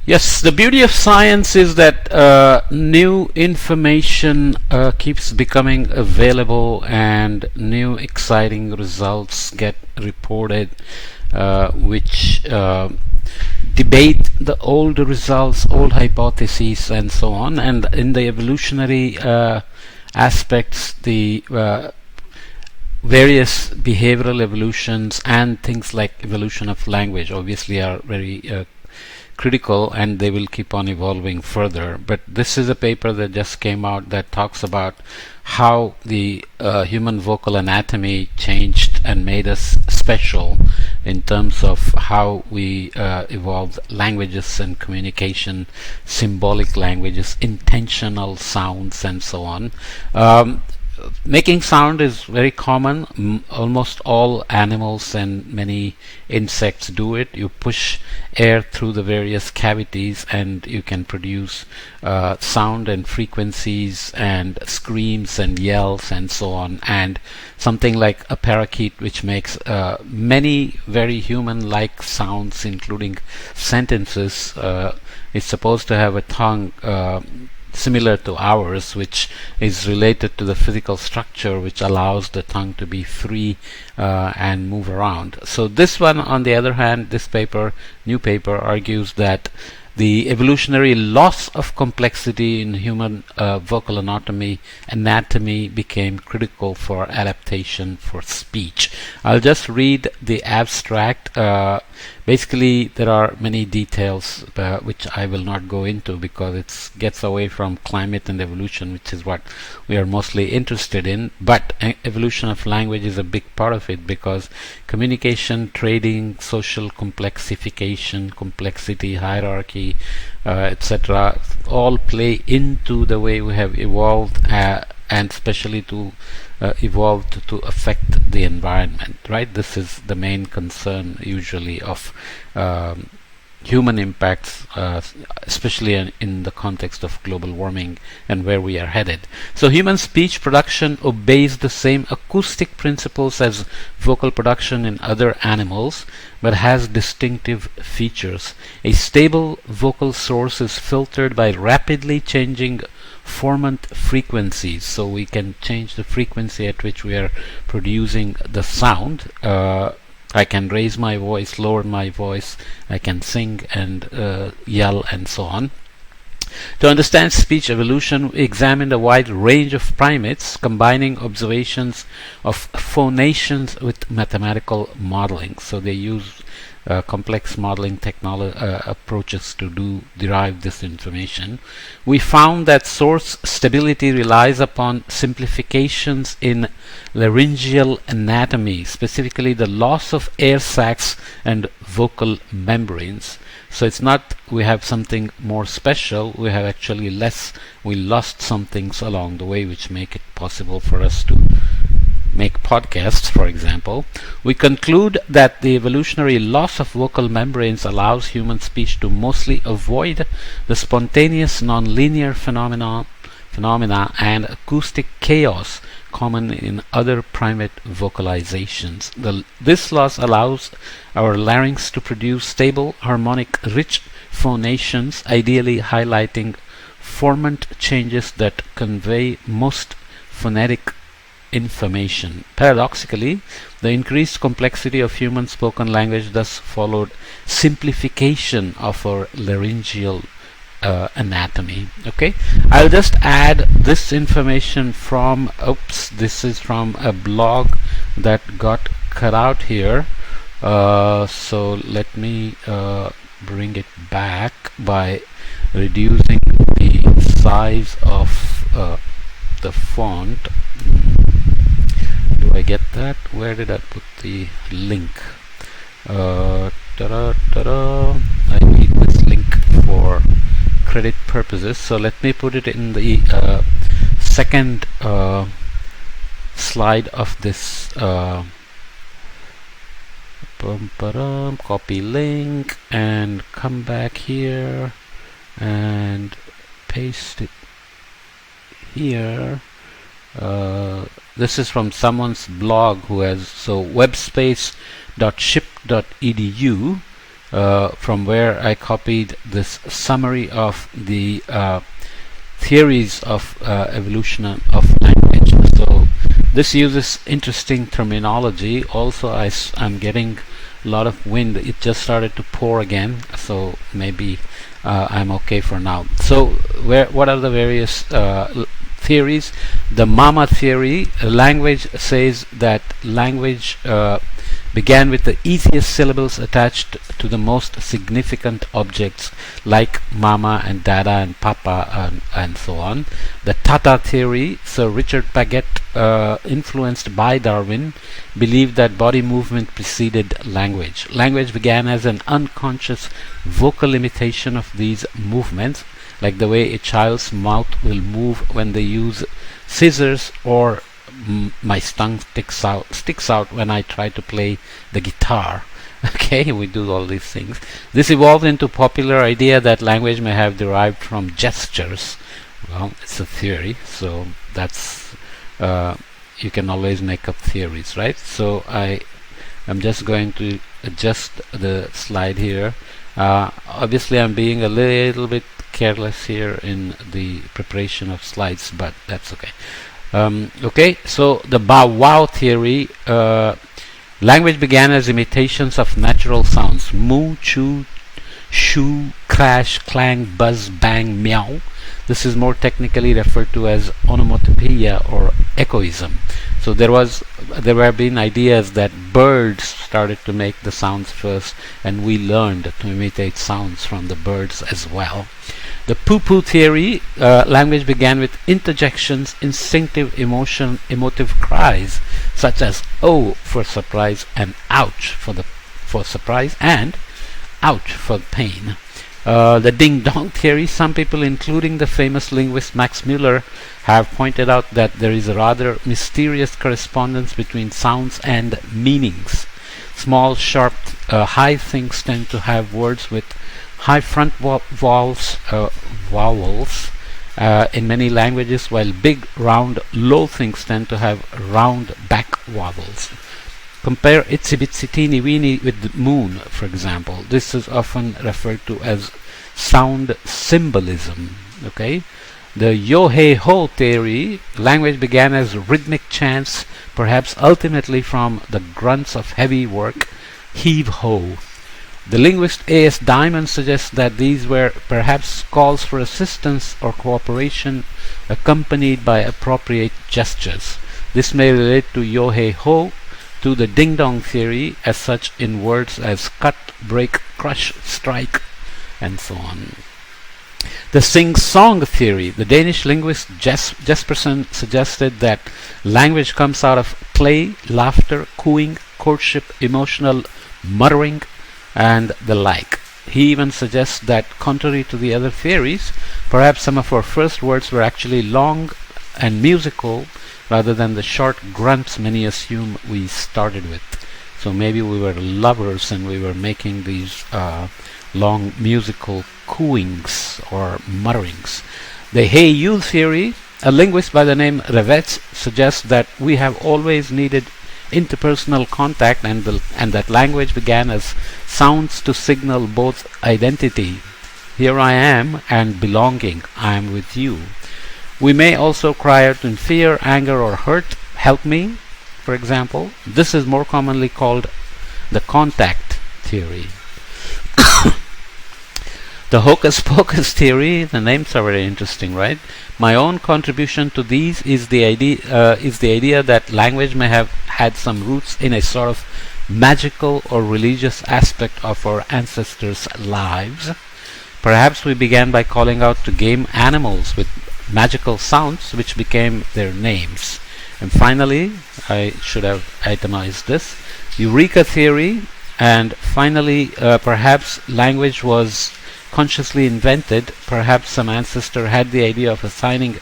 Yes, the beauty of science is that new information keeps becoming available and new exciting results get reported, which debate the old results, old hypotheses, and so on. And in the evolutionary aspects, the various behavioral evolutions and things like evolution of language obviously are very critical, and they will keep on evolving further. But this is a paper that just came out that talks about how the human vocal anatomy changed and made us special in terms of how we evolved languages and communication, symbolic languages, intentional sounds, and so on. Making sound is very common. Almost all animals and many insects do it. You push air through the various cavities and you can produce sound and frequencies and screams and yells and so on. And something like a parakeet, which makes many very human-like sounds, including sentences, is supposed to have a tongue similar to ours, which is related to the physical structure which allows the tongue to be free and move around. So this one, on the other hand, this new paper argues that the evolutionary loss of complexity in human vocal anatomy became critical for adaptation for speech. I'll just read the abstract. Basically, there are many details which I will not go into because it gets away from climate and evolution, which is what we are mostly interested in. But evolution of language is a big part of it because communication, trading, social complexification, complexity, hierarchy, etc., all play into the way we have evolved, and especially to evolved to affect the environment, right? This is the main concern usually of human impacts, especially in the context of global warming and where we are headed. So human speech production obeys the same acoustic principles as vocal production in other animals, but has distinctive features. A stable vocal source is filtered by rapidly changing formant frequencies, so we can change the frequency at which we are producing the sound. I can raise my voice, lower my voice, I can sing and yell and so on. To understand speech evolution, we examined a wide range of primates, combining observations of phonations with mathematical modeling. So they use complex modeling approaches to derive this information. We found that source stability relies upon simplifications in laryngeal anatomy, specifically the loss of air sacs and vocal membranes. So it's not we have something more special, we have actually we lost some things along the way which make it possible for us to make podcasts, for example. We conclude that the evolutionary loss of vocal membranes allows human speech to mostly avoid the spontaneous nonlinear phenomena and acoustic chaos common in other primate vocalizations. This loss allows our larynx to produce stable, harmonic, rich phonations, ideally highlighting formant changes that convey most phonetic information. Paradoxically, the increased complexity of human spoken language thus followed simplification of our laryngeal anatomy. Okay, I'll just add this information from this is from a blog that got cut out here. So let me bring it back by reducing the size of the font. Do I get that? Where did I put the link? I need this link for credit purposes, so let me put it in the second slide of this. Copy link and come back here and paste it here. This is from someone's blog who has webspace.ship.edu, from where I copied this summary of the theories of evolution of language. So this uses interesting terminology. Also, I'm getting a lot of wind. It just started to pour again, so maybe I'm okay for now. So what are the various theories? The Mama theory, language says that language began with the easiest syllables attached to the most significant objects like mama and dada and papa and so on. The Tata theory, Sir Richard Paget, influenced by Darwin, believed that body movement preceded language. Language began as an unconscious vocal imitation of these movements, like the way a child's mouth will move when they use scissors, or my tongue sticks out when I try to play the guitar. Okay, we do all these things. This evolved into popular idea that language may have derived from gestures. Well, it's a theory, so that's you can always make up theories, right? So I'm just going to adjust the slide here. Obviously I'm being a little bit careless here in the preparation of slides, but that's okay. Okay, so the Bow Wow theory, language began as imitations of natural sounds: moo, choo, shoo, crash, clang, buzz, bang, meow. This is more technically referred to as onomatopoeia or echoism. So there have been ideas that birds started to make the sounds first, and we learned to imitate sounds from the birds as well. The poo-poo theory, language began with interjections, instinctive emotive cries such as "oh" for surprise and "ouch" for surprise and "ouch" for pain. The ding-dong theory, some people, including the famous linguist Max Muller, have pointed out that there is a rather mysterious correspondence between sounds and meanings. Small, sharp, high things tend to have words with high front vowels in many languages, while big, round, low things tend to have round back vowels. Compare itsy bitsy teeny weeny with the moon, for example. This is often referred to as sound symbolism. Okay, the yo-hey-ho theory, language began as rhythmic chants, perhaps ultimately from the grunts of heavy work, heave-ho. The linguist A.S. Diamond suggests that these were perhaps calls for assistance or cooperation accompanied by appropriate gestures. This may relate to yo-hey-ho, to the ding-dong theory as such in words as cut, break, crush, strike, and so on. The sing-song theory, the Danish linguist Jespersen suggested that language comes out of play, laughter, cooing, courtship, emotional muttering, and the like. He even suggests that, contrary to the other theories, perhaps some of our first words were actually long and musical rather than the short grunts many assume we started with. So maybe we were lovers and we were making these long musical cooings or mutterings. The hey you theory, a linguist by the name Revets suggests that we have always needed interpersonal contact and that language began as sounds to signal both identity, here I am, and belonging, I am with you. We may also cry out in fear, anger, or hurt, help me, for example. This is more commonly called the contact theory. The hocus pocus theory, the names are very interesting, right? My own contribution to these is the idea that language may have had some roots in a sort of magical or religious aspect of our ancestors' lives. Perhaps we began by calling out to game animals with magical sounds which became their names. And finally, I should have itemized this, Eureka theory, and finally perhaps language was consciously invented. Perhaps some ancestor had the idea of assigning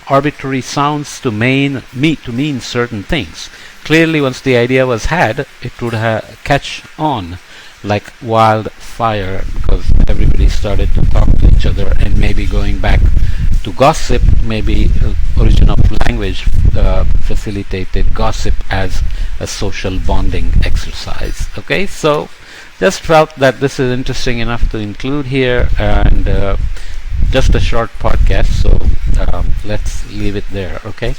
arbitrary sounds to mean certain things. Clearly, once the idea was had, it would catch on like wildfire, because everybody started to talk to each other, and maybe going back to gossip, maybe origin of language facilitated gossip as a social bonding exercise. Okay, so just felt that this is interesting enough to include here, and just a short podcast, so let's leave it there. Okay.